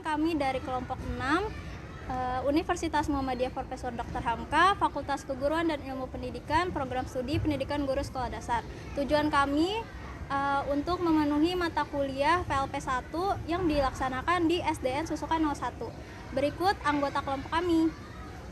kami dari kelompok 6 Universitas Muhammadiyah Profesor Dr. Hamka, Fakultas Keguruan dan Ilmu Pendidikan, Program Studi Pendidikan Guru Sekolah Dasar. Tujuan kami untuk memenuhi mata kuliah PLP 1 yang dilaksanakan di SDN Susukan 01. Berikut anggota kelompok kami.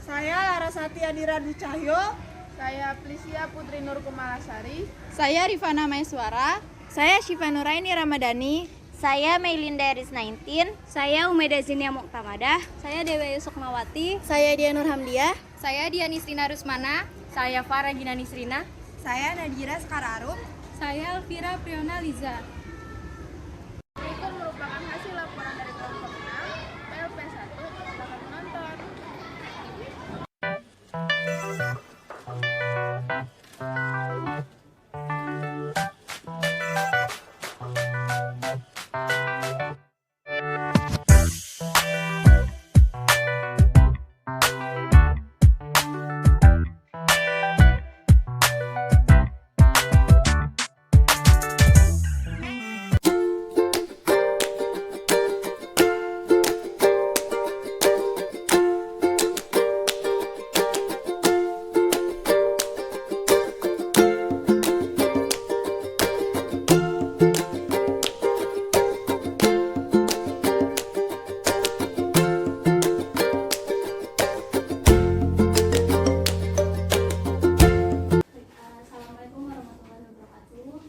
Saya Larasati Adira Dwi Cahyo. Saya Plisia Putri Nur Kumalasari. Saya Rifana Maeswara. Saya Syifa Nuraini Ramadhani. Saya Meilinda Ris19. Saya Umeda Zinia Muktamadah. Saya Dewi Sukmawati. Saya Dia Nur Hamdiah. Saya Dianisrina Rusmana. Saya Farah Ginanisrina. Saya Nadira Sekararum. Saya Elvira Priona Liza. Berikut merupakan hasil laporan dari kelompok 6 PLP 1. Silakan menonton.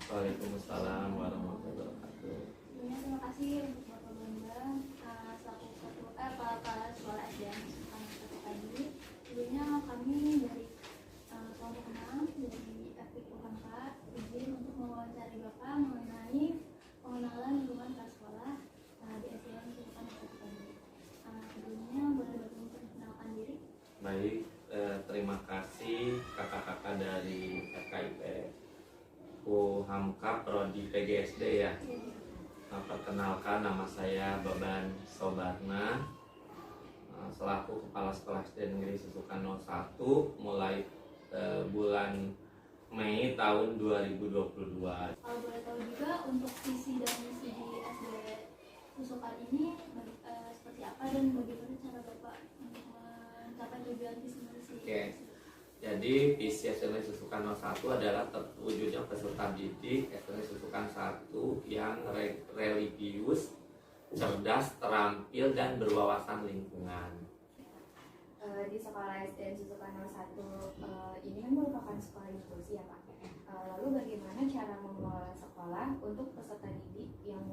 Waalaikumsalam warahmatullahi wabarakatuh. Terima kasih untuk Bapak Bambang selaku kepala sekolah SDN Susukan 01 tadi. Sebelumnya kami dari kelompok 6 dari FPK Hamka izin untuk mewawancari Bapak mengenai pengenalan lingkungan prasekolah di SDN Susukan 01 tadi. Sebelumnya boleh Bapak memperkenalkan diri? Baik, terima kasih kakak-kakak dari FKIP Hamka Prodi PGSD ya. Perkenalkan, nama saya Baban Sobarna, selaku Kepala Sekolah SD Negeri Susukan 01 mulai bulan Mei tahun 2022. Kalau boleh tahu juga untuk visi dan misi di SD Susukan ini seperti apa dan bagaimana cara Bapak untuk mencapai tujuan visi misi? Oke. Jadi visi SD Susukan 01 adalah terwujudnya peserta didik SD Susukan 1 yang religius, cerdas, terampil, dan berwawasan lingkungan. Di sekolah SDN Susukan 01 ini kan merupakan sekolah inklusi ya Pak. Lalu bagaimana cara mengelola sekolah untuk peserta didik yang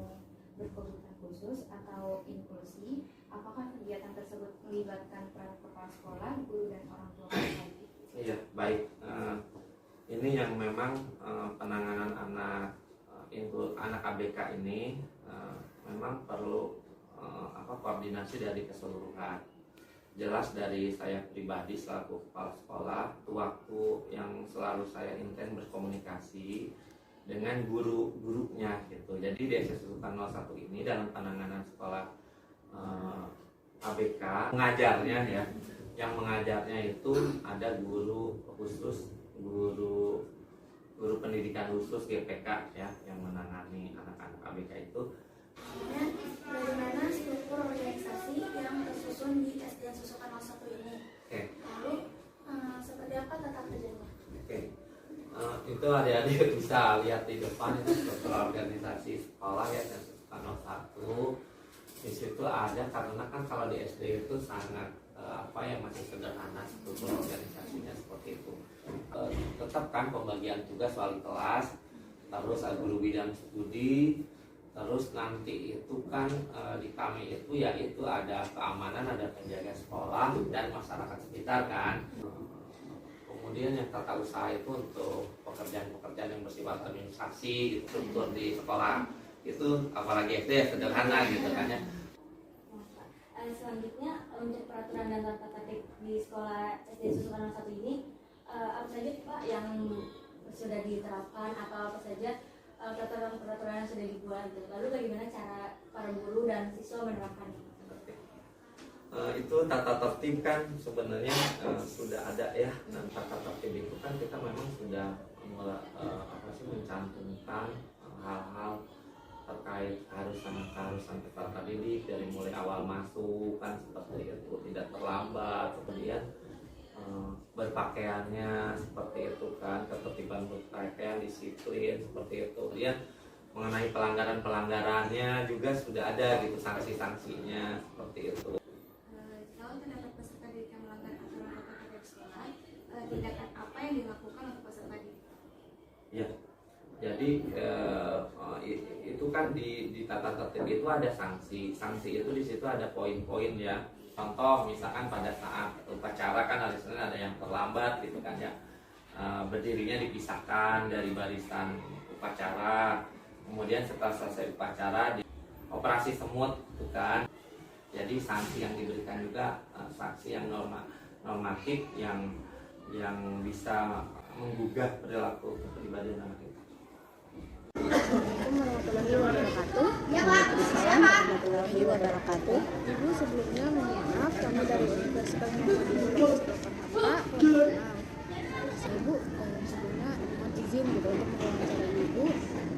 berkebutuhan khusus atau inklusi? Apakah kegiatan tersebut melibatkan peran kepala sekolah, guru, dan orang tua peserta didik? Iya, baik. Ini yang memang penanganan anak ABK ini memang perlu koordinasi dari keseluruhan. Jelas dari saya pribadi selaku kepala sekolah, waktu yang selalu saya intens berkomunikasi dengan guru-gurunya gitu. Jadi di SD Susukan 01 ini dalam penanganan sekolah ABK mengajarnya ya. Yang mengajarnya itu ada guru khusus, guru pendidikan khusus GPK ya, yang menangani anak-anak ABK itu. Bagaimana struktur organisasi yang tersusun di SDN Susukan 01 ini? Oke. Lalu seperti apa tata kerjanya? Oke. Itu adik-adik bisa lihat di depan itu struktur organisasi sekolah ya SDN Susukan 01. Di situ ada, karena kan kalau di SD itu sangat yang masih sederhana struktur organisasinya seperti itu. Tetap kan pembagian tugas wali kelas, terus guru bidang studi, terus nanti itu kan di kami itu yaitu ada keamanan, ada penjaga sekolah dan masyarakat sekitar kan. Kemudian yang tata usaha itu untuk pekerjaan-pekerjaan yang bersifat administrasi gitu, struktur di sekolah itu apalagi SD ya sederhana gitu kan ya. Selanjutnya untuk peraturan dan tata tertib di sekolah SD Susukan 01 ini apa saja Pak yang sudah diterapkan atau apa saja peraturan yang sudah dibuat gitu. Lalu bagaimana cara para guru dan siswa menerapkannya? Itu tata tertib kan sebenarnya sudah ada ya. Nah, tata tertib itu kan kita memang sudah mencantumkan hal-hal terkait keharusan peserta didik dari mulai awal masuk kan seperti itu, tidak terlambat, kemudian berpakaiannya seperti itu kan, ketertiban berpakaian, disiplin seperti itu. Kemudian mengenai pelanggarannya juga sudah ada gitu sanksi-sanksinya seperti itu. Kalau terdapat peserta didik yang melanggar aturan protokol dari sekolah, tindakan apa yang dilakukan untuk peserta didik? Ya, jadi itu kan di tata tertib itu ada sanksi itu di situ ada poin-poin ya. Contoh misalkan pada saat upacara kan hari Senin ada yang terlambat gitu kan ya, berdirinya dipisahkan dari barisan upacara, kemudian setelah selesai upacara operasi semut gitu kan. Jadi sanksi yang diberikan juga sanksi yang normatif yang bisa menggugah perilaku kepribadian anak kita. Assalamualaikum warahmatullahi wabarakatuh. Warahmatullahi wabarakatuh. Ibu sebelumnya mohon maaf, kami dari Universitas Muhammadiyah Ibu sebelumnya mohon izin gitu untuk mewawancarai Ibu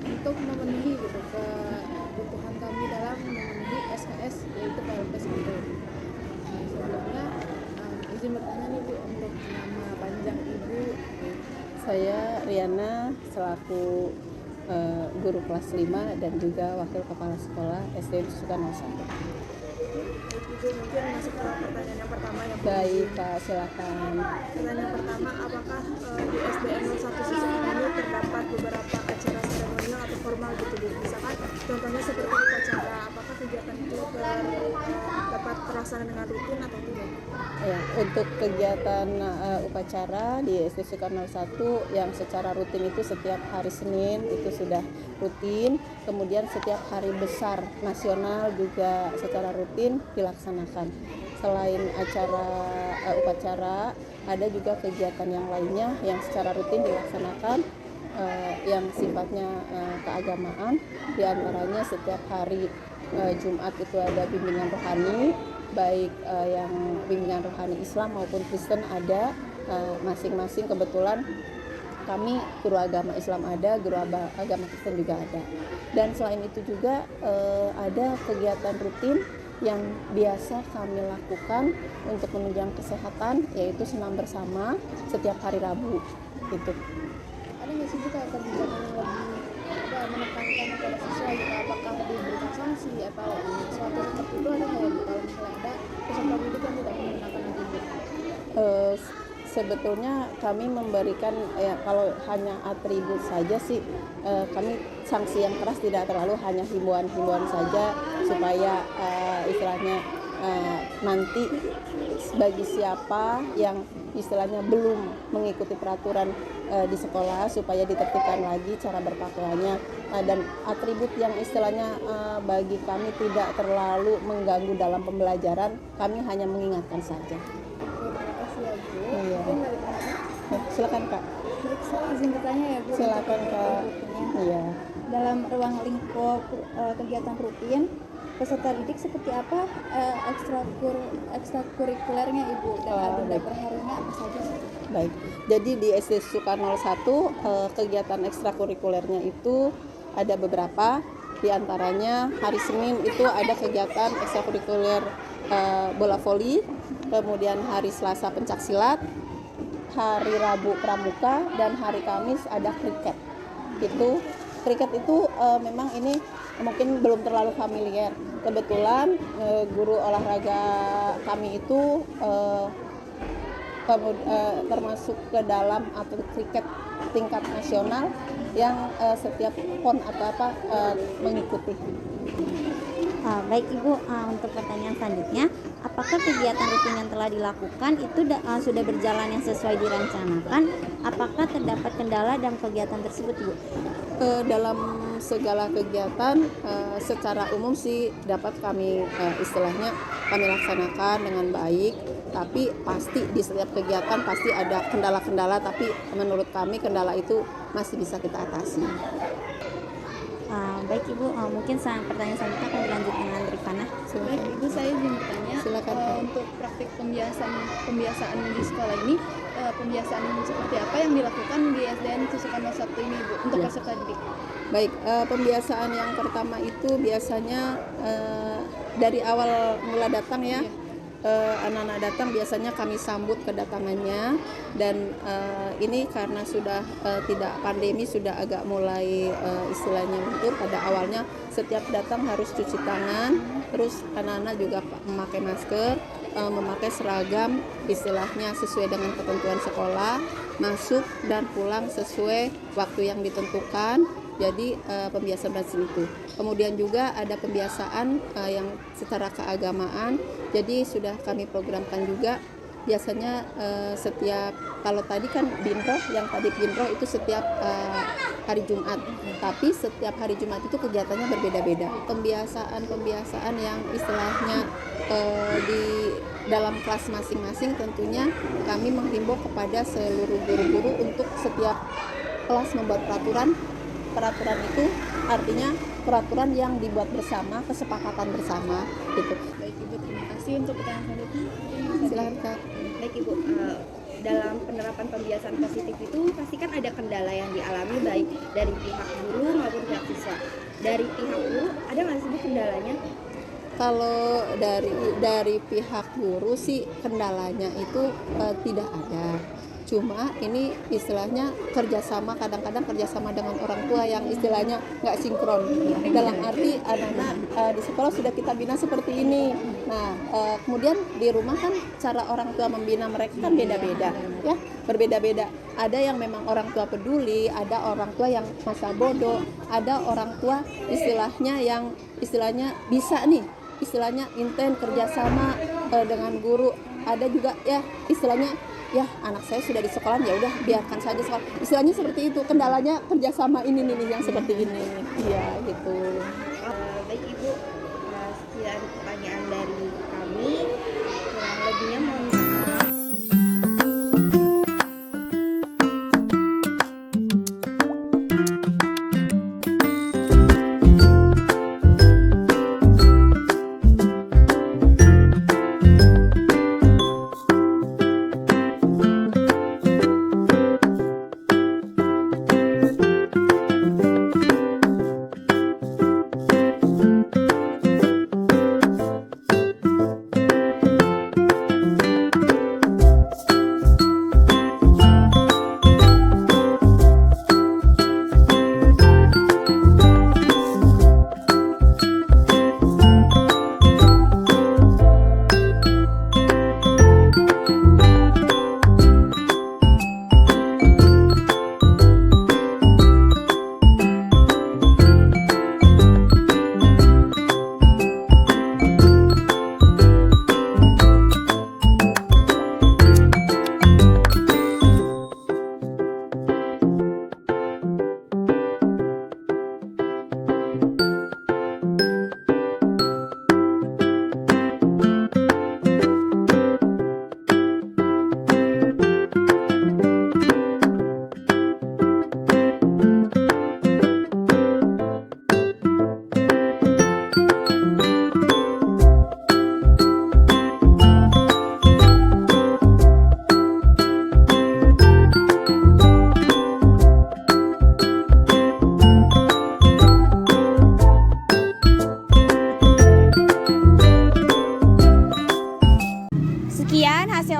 untuk memenuhi gitu kebutuhan kami dalam memenuhi SKS yaitu PLP 1. Sebelumnya izin bertanya nih Bu untuk nama panjang Ibu. Saya Riana selaku guru kelas 5 dan juga wakil kepala sekolah SD Susukan 01. Ibu mungkin masuk ke pertanyaan yang pertama ya Bu. Baik Pak, silakan. Pertanyaan yang pertama, apakah di SDN 01 Susukan ini terdapat beberapa acara seremonial atau formal gitu Bu? Misalkan contohnya seperti upacara, apakah kegiatan itu dapat terlaksana dengan rutin atau tidak? Ya, untuk kegiatan upacara di SD Sukarno 1 yang secara rutin itu setiap hari Senin itu sudah rutin, kemudian setiap hari besar nasional juga secara rutin dilaksanakan. Selain acara upacara, ada juga kegiatan yang lainnya yang secara rutin dilaksanakan yang sifatnya keagamaan, diantaranya setiap hari Jumat itu ada bimbingan rohani, baik yang bimbingan rohani Islam maupun Kristen ada, masing-masing kebetulan kami guru agama Islam ada, guru agama Kristen juga ada. Dan selain itu juga ada kegiatan rutin yang biasa kami lakukan untuk menunjang kesehatan, yaitu senam bersama setiap hari Rabu gitu. Ada nggak sih kayak kebijakan yang lebih menekankan kepada siswa gitu, apakah diberikan sanksi atau suatu seperti itu, ada nggak ya Bu kalau misalnya ada peserta didik yang tidak menggunakan atribut? Sebetulnya kami memberikan kalau hanya atribut saja sih, kami sanksi yang keras tidak terlalu, hanya himbauan-himbauan saja supaya istilahnya nanti bagi siapa yang istilahnya belum mengikuti peraturan di sekolah supaya ditertibkan lagi cara berpakaiannya, dan atribut yang istilahnya bagi kami tidak terlalu mengganggu dalam pembelajaran, kami hanya mengingatkan saja. Terima kasih ya Bu. Iya. Mungkin dari teman-teman. Silakan Kak. Baik, saya izin bertanya ya Bu. Silakan Kak. Iya. Dalam ruang lingkup kegiatan rutin, peserta didik seperti apa ekstrakurikulernya Ibu, dan agenda per harinya apa saja? Baik. Jadi di SD Sukarno 1 kegiatan ekstrakurikulernya itu ada beberapa. Di antaranya hari Senin itu ada kegiatan ekstrakurikuler bola voli, kemudian hari Selasa pencaksilat, hari Rabu pramuka, dan hari Kamis ada kriket. Kriket itu memang ini mungkin belum terlalu familiar. Kebetulan guru olahraga kami itu termasuk ke dalam atlet kriket tingkat nasional yang setiap PON atau apa mengikuti. Baik Ibu, untuk pertanyaan selanjutnya, apakah kegiatan rutin yang telah dilakukan itu sudah berjalan yang sesuai direncanakan? Apakah terdapat kendala dalam kegiatan tersebut Ibu? Dalam segala kegiatan secara umum sih dapat kami istilahnya kami laksanakan dengan baik, tapi pasti di setiap kegiatan pasti ada kendala-kendala, tapi menurut kami kendala itu masih bisa kita atasi. Baik Ibu, mungkin pertanyaan selanjutnya akan dilanjut dengan Rifana. Silakan. Baik Ibu, saya izin bertanya, Silakan. untuk praktik pembiasaan di sekolah ini pembiasaan seperti apa yang dilakukan di SDN Susukarno 1 ini Bu untuk peserta didik? Baik, pembiasaan yang pertama itu biasanya dari awal mula datang ya. Anak-anak datang biasanya kami sambut kedatangannya, dan ini karena sudah tidak pandemi, sudah agak mulai istilahnya mundur. Pada awalnya setiap datang harus cuci tangan, terus anak-anak juga memakai masker, memakai seragam istilahnya sesuai dengan ketentuan sekolah, masuk dan pulang sesuai waktu yang ditentukan. Jadi pembiasaan itu. Kemudian juga ada pembiasaan yang secara keagamaan. Jadi sudah kami programkan juga. Biasanya setiap, kalau tadi kan binroh, yang tadi binroh itu setiap hari Jumat. Tapi setiap hari Jumat itu kegiatannya berbeda-beda. Pembiasaan yang istilahnya di dalam kelas masing-masing, tentunya kami menghimbau kepada seluruh guru-guru untuk setiap kelas membuat peraturan. Peraturan itu artinya peraturan yang dibuat bersama, kesepakatan bersama gitu. Baik Ibu, terima kasih untuk pertanyaan selanjutnya. Silakan Kak. Baik Ibu, dalam penerapan pembiasaan positif itu pasti kan ada kendala yang dialami baik dari pihak guru maupun pihak siswa. Dari pihak guru ada nggak sih Bu kendalanya? Kalau dari pihak guru sih kendalanya itu tidak ada. Cuma ini istilahnya kerjasama, kadang-kadang kerjasama dengan orang tua yang istilahnya nggak sinkron. Dalam arti anak-anak di sekolah sudah kita bina seperti ini. Nah kemudian di rumah kan cara orang tua membina mereka kan beda-beda, ya berbeda-beda. Ada yang memang orang tua peduli, ada orang tua yang masa bodoh, ada orang tua istilahnya yang istilahnya bisa nih, istilahnya intent kerjasama dengan guru. Ada juga ya istilahnya, ya anak saya sudah di sekolah, ya udah biarkan saja sekolah. Istilahnya seperti itu. Kendalanya kerjasama ini nih yang seperti ini. Iya gitu. Baik Ibu, sekian pertanyaan dari kami. Kurang lebihnya mohon maaf.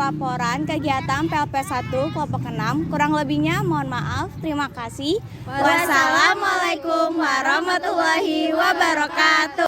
laporan kegiatan PLP1 kelompok 6. Kurang lebihnya mohon maaf. Terima kasih. Wassalamualaikum warahmatullahi wabarakatuh.